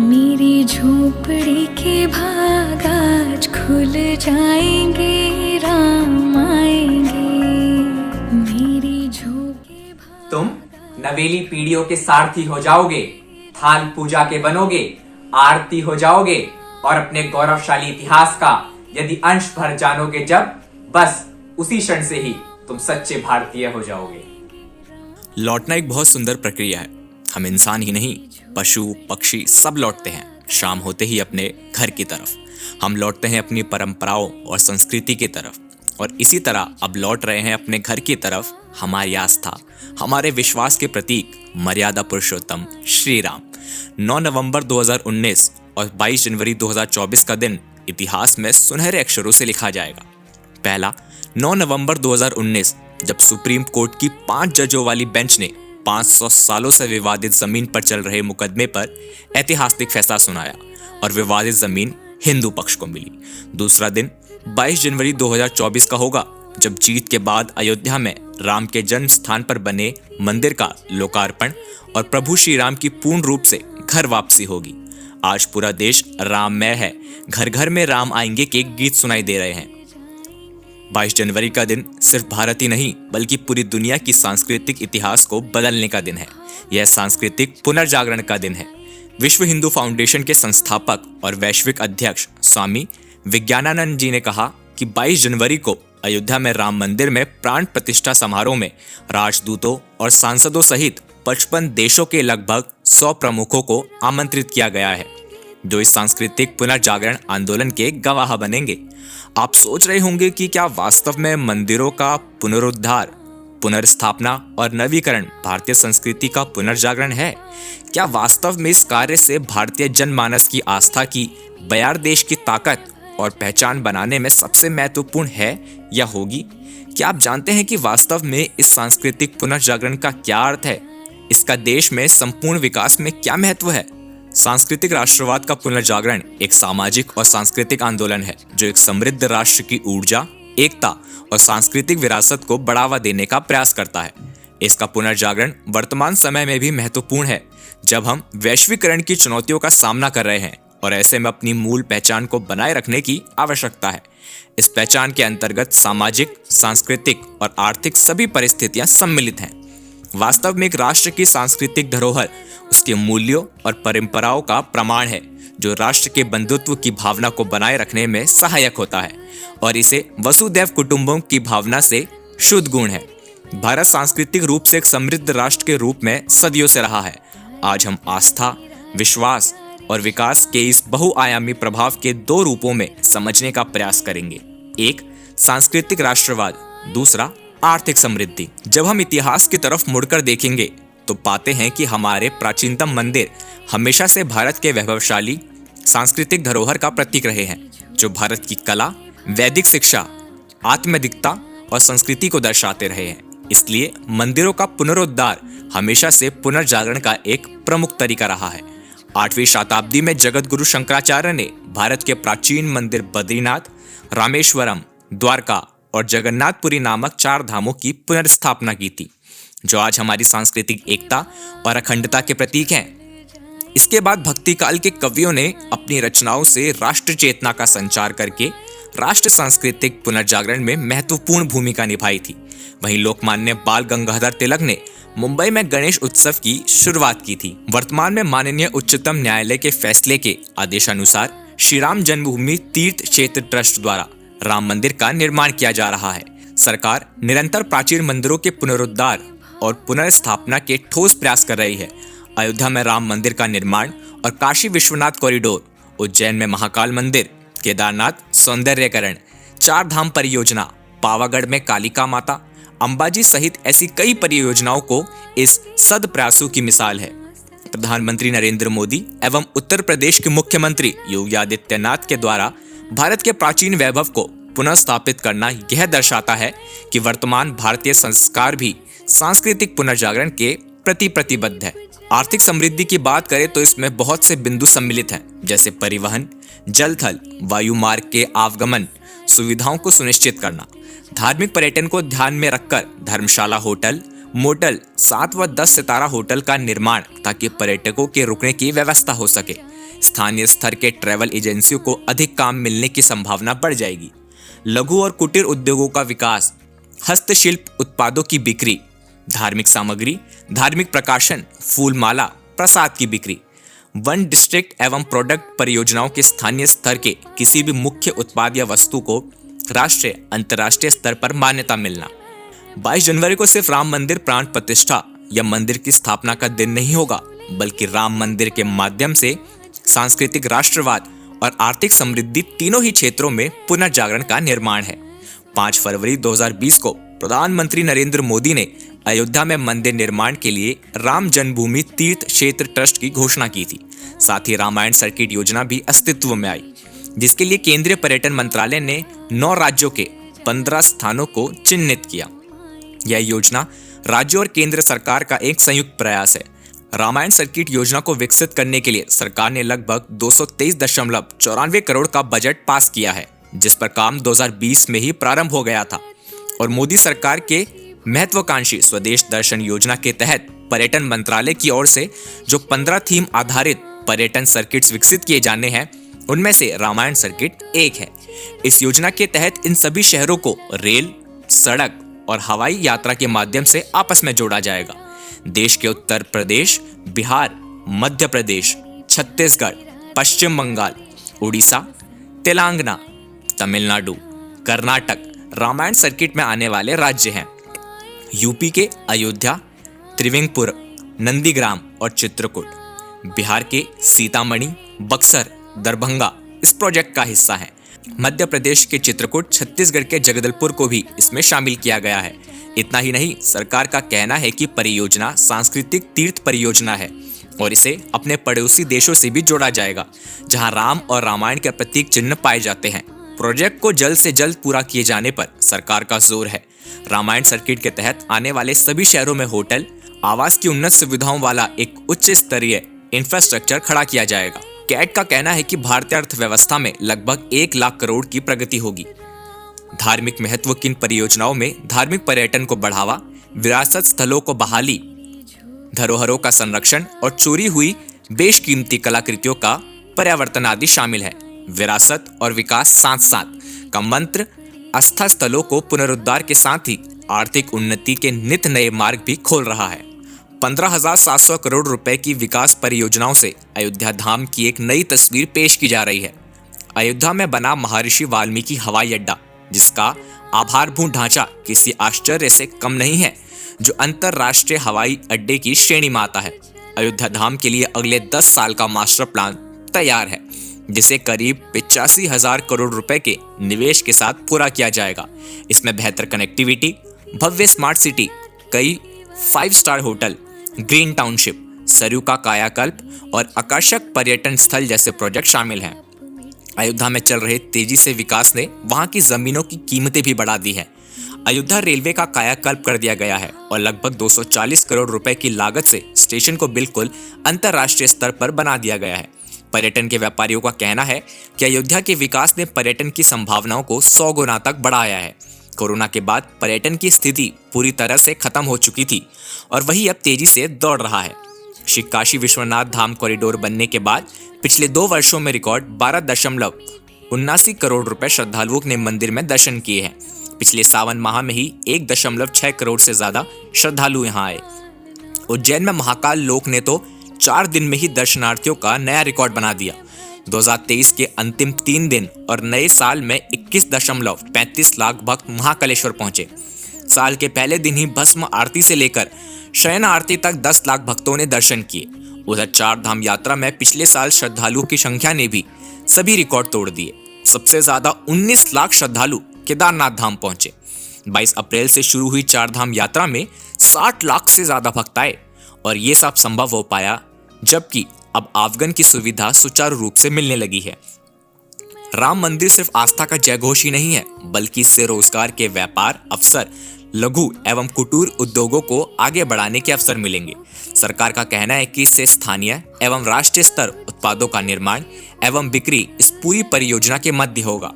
मेरी झोपड़ी के भाग आज खुल जाएंगे, राम आएंगे। मेरी झोपड़ी तुम नवेली पीढ़ियों के सारथी हो जाओगे, थाल पूजा के बनोगे, आरती हो जाओगे और अपने गौरवशाली इतिहास का यदि अंश भर जानोगे जब, बस उसी क्षण से ही तुम सच्चे भारतीय हो जाओगे। लौटना एक बहुत सुंदर प्रक्रिया है। हम इंसान ही नहीं, पशु पक्षी सब लौटते हैं शाम होते ही अपने घर की तरफ। हम लौटते हैं अपनी परंपराओं और संस्कृति की तरफ, और इसी तरह अब लौट रहे हैं अपने घर की तरफ हमारी आस्था, हमारे विश्वास के प्रतीक मर्यादा पुरुषोत्तम श्री राम। 9 नवंबर 2019 और 22 जनवरी 2024 का दिन इतिहास में सुनहरे अक्षरों से लिखा जाएगा। पहला, 9 नवंबर 2019, जब सुप्रीम कोर्ट की 5 जजों वाली बेंच ने 500 सालों से विवादित जमीन पर चल रहे मुकदमे पर ऐतिहासिक फैसला सुनाया और विवादित जमीन हिंदू पक्ष को मिली। दूसरा दिन 22 जनवरी 2024 का होगा, जब जीत के बाद अयोध्या में राम के जन्म स्थान पर बने मंदिर का लोकार्पण और प्रभु श्री राम की पूर्ण रूप से घर वापसी होगी। आज पूरा देश राममय है, घर घर में राम आएंगे के गीत सुनाई दे रहे हैं। 22 जनवरी का दिन सिर्फ भारत ही नहीं बल्कि पूरी दुनिया की सांस्कृतिक इतिहास को बदलने का दिन है। यह सांस्कृतिक पुनर्जागरण का दिन है। विश्व हिंदू फाउंडेशन के संस्थापक और वैश्विक अध्यक्ष स्वामी विज्ञानानंद जी ने कहा कि 22 जनवरी को अयोध्या में राम मंदिर में प्राण प्रतिष्ठा समारोह में राजदूतों और सांसदों सहित 55 देशों के लगभग 100 प्रमुखों को आमंत्रित किया गया है, जो इस सांस्कृतिक पुनर्जागरण आंदोलन के गवाह बनेंगे। आप सोच रहे होंगे कि क्या वास्तव में मंदिरों का पुनरुद्धार, पुनर्स्थापना और नवीकरण भारतीय संस्कृति का पुनर्जागरण है? क्या वास्तव में इस कार्य से भारतीय जनमानस की आस्था की बयार देश की ताकत और पहचान बनाने में सबसे महत्वपूर्ण है या होगी? क्या आप जानते हैं कि वास्तव में इस सांस्कृतिक पुनर्जागरण का क्या अर्थ है? इसका देश में संपूर्ण विकास में क्या महत्व है? सांस्कृतिक राष्ट्रवाद का पुनर्जागरण एक सामाजिक और सांस्कृतिक आंदोलन है जो एक समृद्ध राष्ट्र की ऊर्जा, एकता और सांस्कृतिक विरासत को बढ़ावा देने का प्रयास करता है। इसका पुनर्जागरण वर्तमान समय में भी महत्वपूर्ण है, जब हम वैश्वीकरण की चुनौतियों का सामना कर रहे हैं और ऐसे में अपनी मूल पहचान को बनाए रखने की आवश्यकता है। इस पहचान के अंतर्गत सामाजिक, सांस्कृतिक और आर्थिक सभी परिस्थितियां सम्मिलित हैं। वास्तव में एक राष्ट्र की सांस्कृतिक धरोहर उसके मूल्यों और परंपराओं का प्रमाण है, जो राष्ट्र के बंधुत्व की भावना को बनाए रखने में सहायक होता है और इसे वसुधैव कुटुंबकम की भावना से शुद्ध गुण है। भारत सांस्कृतिक रूप से एक समृद्ध राष्ट्र के रूप में सदियों से रहा है। आज हम आस्था, विश्वास और विकास के इस बहुआयामी प्रभाव के 2 रूपों में समझने का प्रयास करेंगे। एक, सांस्कृतिक राष्ट्रवाद, दूसरा आर्थिक समृद्धि। जब हम इतिहास की तरफ मुड़कर देखेंगे तो पाते हैं कि हमारे प्राचीनतम मंदिर हमेशा से भारत के वैभवशाली सांस्कृतिक धरोहर का प्रतीक रहे हैं, जो भारत की कला, वैदिक शिक्षा, आत्मदिकता और संस्कृति को दर्शाते रहे हैं। इसलिए मंदिरों का पुनरुद्धार हमेशा से पुनर्जागरण का एक प्रमुख तरीका रहा है। 8वीं शताब्दी में जगत गुरु शंकराचार्य ने भारत के प्राचीन मंदिर बद्रीनाथ, रामेश्वरम, द्वारका और जगन्नाथपुरी नामक 4 धामों की पुनर्स्थापना की थी, जो आज हमारी सांस्कृतिक एकता और अखंडता के प्रतीक हैं। इसके बाद भक्ति काल के कवियों ने अपनी रचनाओं से राष्ट्र चेतना का संचार करके राष्ट्र सांस्कृतिक पुनर्जागरण में महत्वपूर्ण भूमिका निभाई थी। वहीं लोकमान्य बाल गंगाधर तिलक ने मुंबई में गणेश उत्सव की शुरुआत की थी। वर्तमान में माननीय उच्चतम न्यायालय के फैसले के आदेशानुसार श्री राम जन्मभूमि तीर्थ क्षेत्र ट्रस्ट द्वारा राम मंदिर का निर्माण किया जा रहा है। सरकार निरंतर प्राचीन मंदिरों के पुनरुद्धार और पुनर्स्थापना के ठोस प्रयास कर रही है। अयोध्या में राम मंदिर का निर्माण और काशी विश्वनाथ कॉरिडोर, उज्जैन में महाकाल मंदिर, केदारनाथ सौंदर्यकरण, 4 धाम परियोजना, पावागढ़ में कालिका माता, अंबाजी सहित ऐसी कई परियोजनाओं को इस सद प्रयासों की मिसाल है। प्रधानमंत्री नरेंद्र मोदी एवं उत्तर प्रदेश के मुख्यमंत्री योगी आदित्यनाथ के द्वारा भारत के प्राचीन वैभव को पुनः स्थापित करना यह दर्शाता है कि वर्तमान भारतीय संस्कार भी सांस्कृतिक पुनर्जागरण के प्रति प्रतिबद्ध है। आर्थिक समृद्धि की बात करें तो इसमें बहुत से बिंदु सम्मिलित हैं, जैसे परिवहन, जल थल वायु मार्ग के आवागमन सुविधाओं को सुनिश्चित करना, धार्मिक पर्यटन को ध्यान में रखकर धर्मशाला, होटल, मोटल, 7 व 10 सितारा होटल का निर्माण ताकि पर्यटकों के रुकने की व्यवस्था हो सके। स्थानीय स्तर के ट्रैवल एजेंसियों को अधिक काम मिलने की संभावना बढ़ जाएगी। लघु और कुटीर उद्योगों का विकास, हस्तशिल्प उत्पादों की बिक्री, धार्मिक सामग्री, धार्मिक प्रकाशन, फूल माला, प्रसाद की बिक्री, वन डिस्ट्रिक्ट एवं प्रोडक्ट परियोजनाओं के स्थानीय स्तर के किसी भी मुख्य उत्पाद या वस्तु को राष्ट्रीय अंतर्राष्ट्रीय स्तर पर मान्यता मिलना। 22 जनवरी को सिर्फ राम मंदिर प्राण प्रतिष्ठा या मंदिर की स्थापना का दिन नहीं होगा, बल्कि राम मंदिर के माध्यम से सांस्कृतिक राष्ट्रवाद और आर्थिक समृद्धि तीनों ही क्षेत्रों में पुनर्जागरण का निर्माण है। 5 फरवरी 2020 को प्रधानमंत्री नरेंद्र मोदी ने अयोध्या में मंदिर निर्माण के लिए राम जन्मभूमि तीर्थ क्षेत्र ट्रस्ट की घोषणा की थी। साथ ही रामायण सर्किट योजना भी अस्तित्व में आई, जिसके लिए केंद्रीय पर्यटन मंत्रालय ने 9 राज्यों के 15 स्थानों को चिन्हित किया। यह योजना राज्यों और केंद्र सरकार का एक संयुक्त प्रयास है। रामायण सर्किट योजना को विकसित करने के लिए सरकार ने लगभग 223.94 करोड़ का बजट पास किया है, जिस पर काम 2020 में ही प्रारंभ हो गया था। और मोदी सरकार के महत्वाकांक्षी स्वदेश दर्शन योजना के तहत पर्यटन मंत्रालय की ओर से जो 15 थीम आधारित पर्यटन सर्किट्स विकसित किए जाने हैं, उनमें से रामायण सर्किट एक है। इस योजना के तहत इन सभी शहरों को रेल, सड़क और हवाई यात्रा के माध्यम से आपस में जोड़ा जाएगा। देश के उत्तर प्रदेश, बिहार, मध्य प्रदेश, छत्तीसगढ़, पश्चिम बंगाल, उड़ीसा, तेलंगाना, तमिलनाडु, कर्नाटक रामायण सर्किट में आने वाले राज्य हैं। यूपी के अयोध्या, त्रिवेंद्रपुर, नंदीग्राम और चित्रकूट, बिहार के सीतामढ़ी, बक्सर, दरभंगा इस प्रोजेक्ट का हिस्सा है। मध्य प्रदेश के चित्रकूट, छत्तीसगढ़ के जगदलपुर को भी इसमें शामिल किया गया है। इतना ही नहीं, सरकार का कहना है कि परियोजना सांस्कृतिक तीर्थ परियोजना है और इसे अपने पड़ोसी देशों से भी जोड़ा जाएगा, जहां राम और रामायण के प्रतीक चिन्ह पाए जाते हैं। प्रोजेक्ट को जल्द से जल्द पूरा किए जाने पर सरकार का जोर है। रामायण सर्किट के तहत आने वाले सभी शहरों में होटल, आवास की उन्नत सुविधाओं वाला एक उच्च स्तरीय इंफ्रास्ट्रक्चर खड़ा किया जाएगा। कैट का कहना है कि भारतीय अर्थव्यवस्था में लगभग 1 लाख करोड़ की प्रगति होगी। धार्मिक महत्व की इन परियोजनाओं में धार्मिक पर्यटन को बढ़ावा, विरासत स्थलों को बहाली, धरोहरों का संरक्षण और चोरी हुई बेशकीमती कलाकृतियों का पर्यावर्तन आदि शामिल है। विरासत और विकास साथ साथ का मंत्र आस्था स्थलों को पुनरुद्धार के साथ ही आर्थिक उन्नति के नित नए मार्ग भी खोल रहा है। 15,700 करोड़ रुपए की विकास परियोजनाओं से अयोध्या धाम की एक नई तस्वीर पेश की जा रही है। अयोध्या में बना महर्षि वाल्मीकि हवाई अड्डा, जिसका आधारभूत ढांचा किसी आश्चर्य से कम नहीं है, जो अंतरराष्ट्रीय हवाई अड्डे की श्रेणी में आता है। अयोध्या धाम के लिए अगले 10 साल का मास्टर प्लान तैयार है, जिसे करीब 85,000 करोड़ रुपए के निवेश के साथ पूरा किया जाएगा। इसमें बेहतर कनेक्टिविटी, भव्य स्मार्ट सिटी, कई 5 star hotel, green township, Saryu का कायाकल्प और आकर्षक पर्यटन स्थल जैसे प्रोजेक्ट शामिल हैं। अयोध्या में चल रहे तेजी से विकास ने वहां की जमीनों की कीमतें भी बढ़ा दी है। अयोध्या रेलवे का कायाकल्प कर दिया गया है और लगभग 240 करोड़ रुपए की लागत से स्टेशन को बिल्कुल अंतरराष्ट्रीय स्तर पर बना दिया गया है। पर्यटन के व्यापारियों का कहना है कि अयोध्या के विकास ने पर्यटन की संभावनाओं को 100 गुना तक बढ़ाया है। कोरोना के बाद पर्यटन की स्थिति पूरी तरह से खत्म हो चुकी थी और वही अब तेजी से दौड़ रहा है। श्री काशी विश्वनाथ धाम कॉरिडोर बनने के बाद पिछले 2 वर्षों में रिकॉर्ड 12.79 करोड़ रुपए श्रद्धालुओं ने मंदिर में दर्शन किए हैं। पिछले सावन माह में ही 1.6 करोड़ से ज्यादा श्रद्धालु यहाँ आए। उज्जैन में महाकाल लोक ने तो 4 दिन में ही दर्शनार्थियों का नया रिकॉर्ड बना दिया। 2023 के अंतिम 3 दिन और नए साल में 21.35 लाख भक्त महाकालेश्वर पहुंचे। साल के पहले दिन ही भस्म आरती से लेकर शयन आरती तक 10 लाख भक्तों ने दर्शन किए। उधर 4 धाम यात्रा में पिछले साल श्रद्धालुओं की संख्या ने भी सभी रिकॉर्ड तोड़ दिए। सबसे ज्यादा 19 लाख श्रद्धालु केदारनाथ धाम पहुंचे। 22 अप्रैल से शुरू हुई 4 धाम यात्रा में 60 लाख से ज्यादा भक्त आए और ये सब संभव हो पाया जबकि अब आवागमन की सुविधा सुचारू रूप से मिलने लगी है। राम मंदिर सिर्फ आस्था का जयघोष ही नहीं है, बल्कि इससे रोजगार के व्यापार अवसर, लघु एवं कुटीर उद्योगों को आगे बढ़ाने के अवसर मिलेंगे। सरकार का कहना है कि इससे स्थानीय एवं राष्ट्रीय स्तर उत्पादों का निर्माण एवं बिक्री इस पूरी परियोजना के मध्य होगा।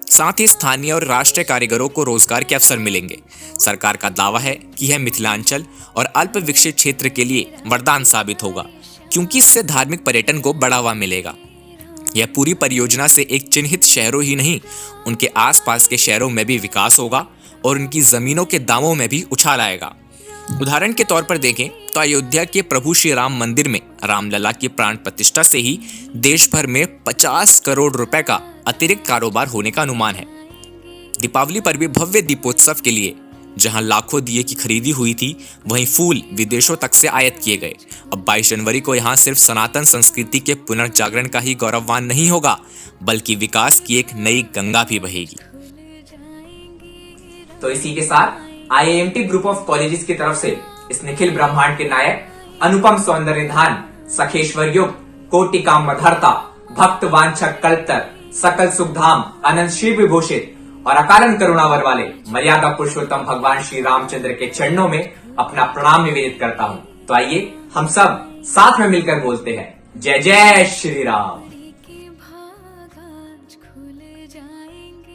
साथ ही स्थानीय और राष्ट्रीय कारीगरों को रोजगार के अवसर मिलेंगे। सरकार का दावा है कि यह मिथिलांचल और अल्प विकसित क्षेत्र के लिए वरदान साबित होगा, क्योंकि इससे धार्मिक पर्यटन को बढ़ावा मिलेगा। यह पूरी परियोजना से एक चिन्हित शहरों ही नहीं, उनके आसपास के शहरों में भी विकास होगा और उनकी जमीनों के दामों में भी उछाल आएगा। उदाहरण के तौर पर देखें तो अयोध्या के प्रभु श्री राम मंदिर में रामलला की प्राण प्रतिष्ठा से ही देश भर में 50 करोड़ रुपए का अतिरिक्त कारोबार होने का अनुमान है। दीपावली पर भी भव्य दीपोत्सव के लिए जहां लाखों दिए की खरीदी हुई थी, वहीं फूल विदेशों तक से आयात किए गए। अब 22 जनवरी को यहां सिर्फ सनातन संस्कृति के पुनर्जागरण का ही गौरववान नहीं होगा, बल्कि विकास की एक नई गंगा भी बहेगी। तो इसी के साथ IIMT ग्रुप ऑफ कॉलेजेस की तरफ से इस निखिल ब्रह्मांड के नायक, अनुपम सौंदर्यधान, सखेश्वर युग, कोटि काम मधरता, भक्त वांछक कल्पतर, सकल सुखधाम, अनंत शिव विभूषित और अकारण करुणावर वाले मर्यादा पुरुषोत्तम भगवान श्री रामचंद्र के चरणों में अपना प्रणाम निवेदित करता हूँ। तो आइए हम सब साथ में मिलकर बोलते हैं, जय जय श्री राम। के भाग आज खुल जाएंगे।